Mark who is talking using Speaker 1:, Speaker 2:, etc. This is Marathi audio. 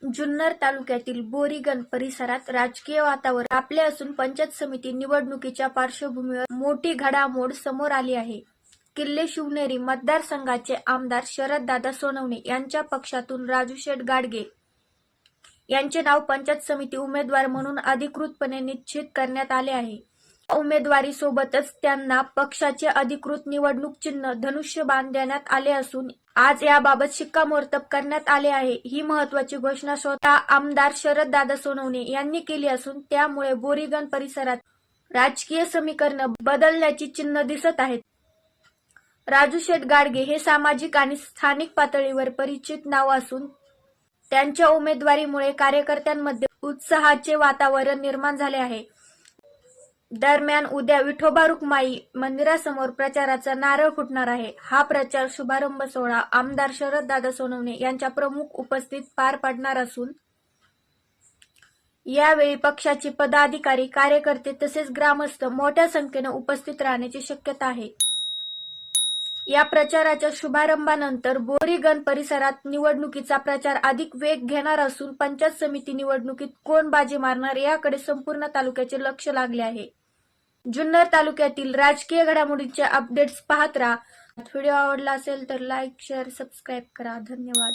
Speaker 1: जुन्नर तालुक्यातील बोरीगन परिसरात राजकीय वातावरण तापले असून पंचायत समिती निवडणुकीच्या पार्श्वभूमीवर मोठी घडामोड समोर आली आहे. किल्ले शिवनेरी मतदारसंघाचे आमदार शरददादा सोनवणे यांच्या पक्षातून राजूशेठ गाडगे यांचे नाव पंचायत समिती उमेदवार म्हणून अधिकृतपणे निश्चित करण्यात आले आहे. उमेदवारी सोबतच त्यांना पक्षाचे अधिकृत निवडणूक चिन्ह धनुष्यबाण देण्यात आले असून आज याबाबत शिक्कामोर्तब करण्यात आले आहे. ही महत्त्वाची घोषणा स्वतः आमदार शरददादा सोनवणे यांनी केली असून त्यामुळे बोरीगन परिसरात राजकीय समीकरण बदलण्याची चिन्ह दिसत आहेत. राजूशेठ गाडगे हे सामाजिक आणि स्थानिक पातळीवर परिचित नाव असून त्यांच्या उमेदवारीमुळे कार्यकर्त्यांमध्ये उत्साहाचे वातावरण निर्माण झाले आहे. दरम्यान उद्या विठोबा रुक्माई मंदिरासमोर प्रचाराचा नारळ फुटणार आहे. हा प्रचार शुभारंभ सोहळा आमदार शरददादा सोनवणे यांच्या प्रमुख उपस्थितीत पार पडणार असून यावेळी पक्षाचे पदाधिकारी, कार्यकर्ते तसेच ग्रामस्थ मोठ्या संख्येने उपस्थित राहण्याची शक्यता आहे. या प्रचाराच्या शुभारंभानंतर बोरीगन परिसरात निवडणुकीचा प्रचार अधिक वेग घेणार असून पंचायत समिती निवडणुकीत कोण बाजी मारणार याकडे संपूर्ण तालुक्याचे लक्ष लागले आहे. जुन्नर तालुक्यातील राजकीय घडामोडींचे अपडेट्स पाहत राहा. व्हिडिओ आवडला असेल तर लाईक, शेअर, सबस्क्राईब करा. धन्यवाद.